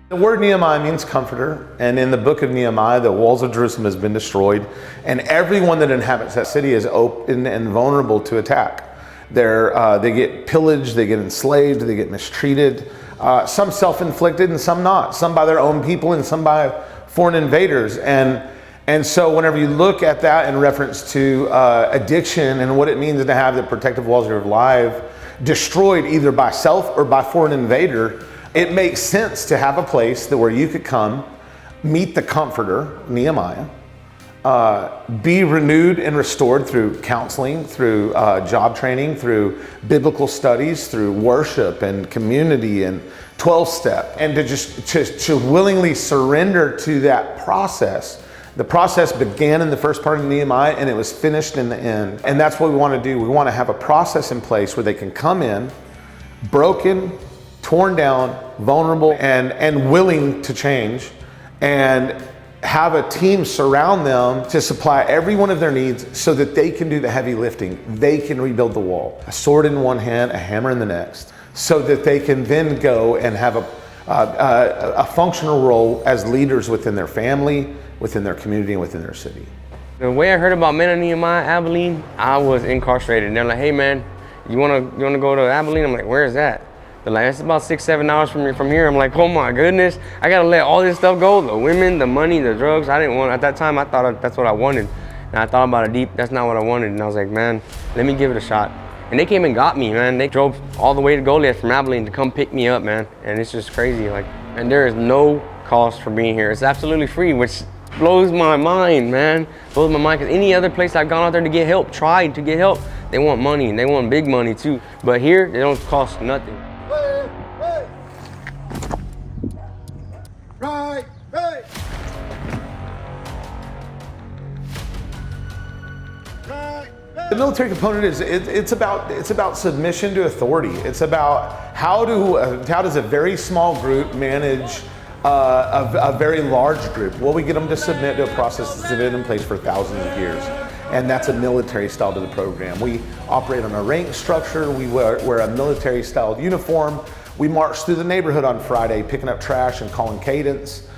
The word Nehemiah means comforter, and in the book of Nehemiah, the walls of Jerusalem has been destroyed, and everyone that inhabits that city is open and vulnerable to attack. They get pillaged, they get enslaved, they get mistreated, some self-inflicted and some not, some by their own people and some by foreign invaders. And so whenever you look at that in reference to addiction and what it means to have the protective walls of your life destroyed either by self or by foreign invader, it makes sense to have a place where you could come, meet the comforter, Nehemiah, be renewed and restored through counseling, through job training, through biblical studies, through worship and community and 12-step, and to willingly surrender to that process. The process began in the first part of Nehemiah and it was finished in the end. And that's what we want to do. We want to have a process in place where they can come in broken, torn down, vulnerable, and willing to change, and have a team surround them to supply every one of their needs so that they can do the heavy lifting. They can rebuild the wall. A sword in one hand, a hammer in the next, so that they can then go and have a functional role as leaders within their family, within their community, and within their city. The way I heard about Men of Nehemiah, Abilene, I was incarcerated. And they're like, hey man, you wanna go to Abilene? I'm like, where is that? They're like, it's about 6-7 hours from here. I'm like, oh my goodness, I gotta let all this stuff go. The women, the money, the drugs. I didn't want, at that time I thought that's what I wanted. And I thought about it deep, that's not what I wanted. And I was like, man, let me give it a shot. And they came and got me, man. They drove all the way to Goliath from Abilene to come pick me up, man. And it's just crazy, like, and there is no cost for being here. It's absolutely free, which blows my mind, man. Blows my mind, because any other place I've gone out there to get help, tried to get help, they want money, and they want big money too. But here, they don't cost nothing. Right, right. The military component is it's about submission to authority. It's about how does a very small group manage a very large group? Well, we get them to submit to a process that's been in place for thousands of years. And that's a military style to the program. We operate on a rank structure. We wear a military styled uniform. We march through the neighborhood on Friday, picking up trash and calling cadence.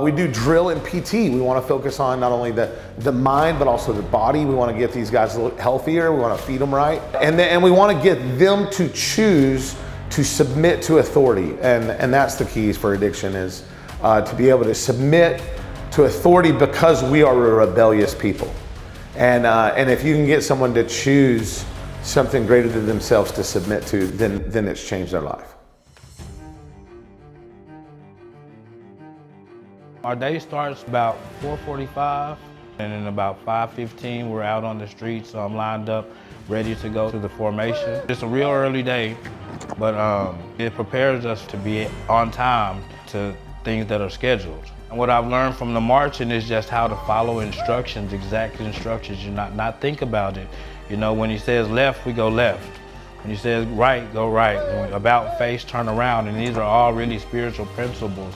We do drill and PT. We want to focus on not only the mind, but also the body. We want to get these guys a little healthier. We want to feed them right. And we want to get them to choose to submit to authority. And that's the keys for addiction, is to be able to submit to authority, because we are a rebellious people. And if you can get someone to choose something greater than themselves to submit to, then it's changed their life. Our day starts about 4:45, and then about 5:15 we're out on the streets. So I'm lined up, ready to go to the formation. It's a real early day, but it prepares us to be on time to things that are scheduled. And what I've learned from the marching is just how to follow instructions, exact instructions. You not think about it. You know, when he says left, we go left. When he says right, go right. When about face, turn around. And these are all really spiritual principles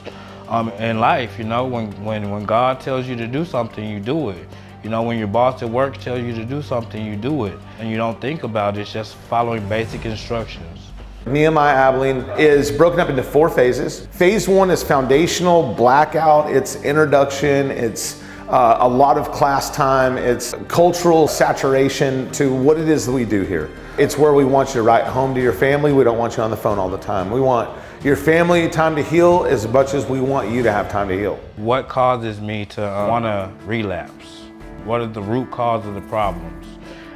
in life. You know, when God tells you to do something, you do it. You know, when your boss at work tells you to do something, you do it. And you don't think about it, it's just following basic instructions. Nehemiah Abilene is broken up into 4 phases. Phase 1 is foundational, blackout, it's introduction, it's a lot of class time, it's cultural saturation to what it is that we do here. It's where we want you to write home to your family. We don't want you on the phone all the time. We want your family time to heal as much as we want you to have time to heal. What causes me to want to relapse? What are the root causes of the problems?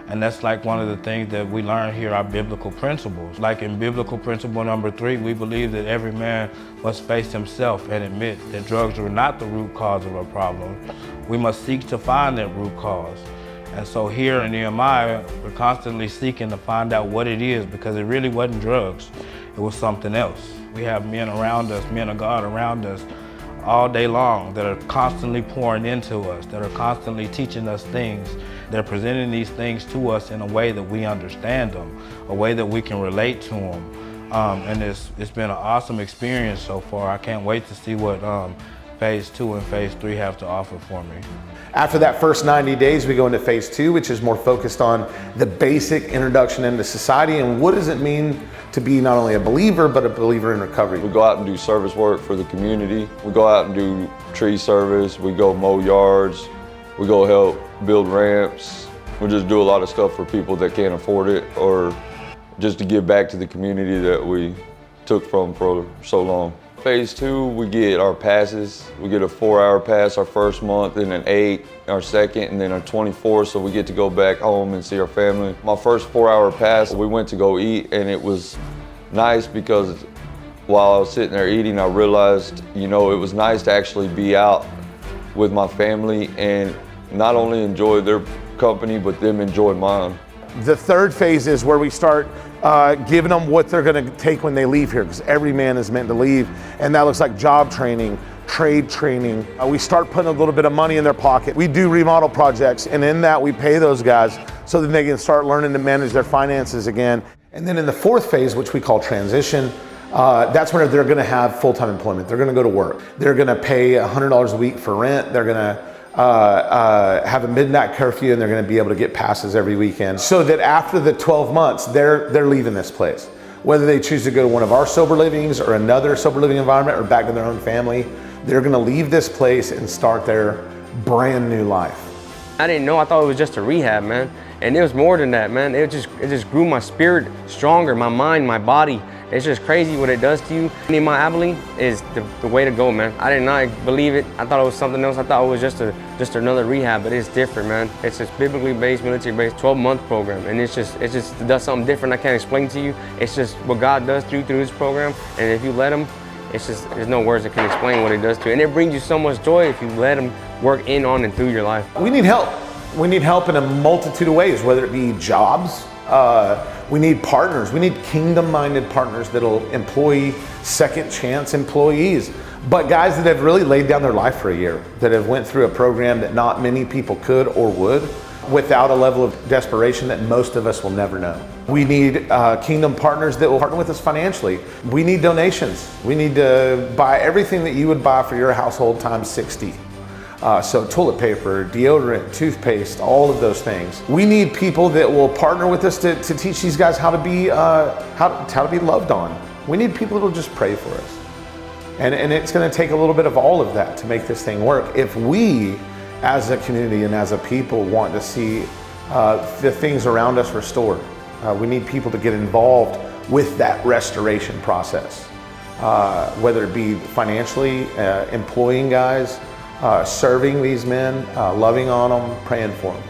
And that's like one of the things that we learn here, our biblical principles. Like in biblical principle number 3, we believe that every man must face himself and admit that drugs are not the root cause of a problem. We must seek to find that root cause. And so here in Nehemiah, we're constantly seeking to find out what it is, because it really wasn't drugs, it was something else. We have men around us, men of God around us all day long that are constantly pouring into us, that are constantly teaching us things. They're presenting these things to us in a way that we understand them, a way that we can relate to them. And it's been an awesome experience so far. I can't wait to see what phase 2 and phase 3 have to offer for me. After that first 90 days, we go into phase 2, which is more focused on the basic introduction into society and what does it mean to be not only a believer, but a believer in recovery. We go out and do service work for the community. We go out and do tree service. We go mow yards. We go help build ramps. We just do a lot of stuff for people that can't afford it or just to give back to the community that we took from for so long. Phase 2, we get our passes. We get a 4-hour pass our first month, and an 8 our second, and then a 24, so we get to go back home and see our family. My first 4-hour pass, we went to go eat, and it was nice because while I was sitting there eating, I realized, it was nice to actually be out with my family and not only enjoy their company, but them enjoy mine. The third phase is where we start giving them what they're going to take when they leave here, because every man is meant to leave, and that looks like job training, trade training. We start putting a little bit of money in their pocket. We do remodel projects, and in that we pay those guys so that they can start learning to manage their finances again. And then in the fourth phase, which we call transition, that's when they're going to have full-time employment. They're going to go to work. They're going to pay $100 a week for rent. They're going to have a midnight curfew, and they're going to be able to get passes every weekend, so that after the 12 months, they're leaving this place. Whether they choose to go to one of our sober livings or another sober living environment or back to their own family, they're going to leave this place and start their brand new life. I didn't know. I thought it was just a rehab, man. And it was more than that, man. It just grew my spirit stronger, my mind, my body. It's just crazy what it does to you. Nehemiah Abilene is the way to go, man. I did not believe it. I thought it was something else. I thought it was just another rehab, but it's different, man. It's just biblically based, military based, 12-month program, and it just does something different. I can't explain to you. It's just what God does through this program, and if you let Him, there's no words that can explain what He does to you. And it brings you so much joy if you let Him work in, on, and through your life. We need help. We need help in a multitude of ways, whether it be jobs. We need partners. We need kingdom-minded partners that'll employ second chance employees. But guys that have really laid down their life for a year, that have went through a program that not many people could or would, without a level of desperation that most of us will never know. We need kingdom partners that will partner with us financially. We need donations. We need to buy everything that you would buy for your household times 60. So toilet paper, deodorant, toothpaste, all of those things. We need people that will partner with us to teach these guys how to be loved on. We need people that will just pray for us. And it's going to take a little bit of all of that to make this thing work. If we, as a community and as a people, want to see the things around us restored, we need people to get involved with that restoration process, whether it be financially, employing guys, serving these men, loving on them, praying for them.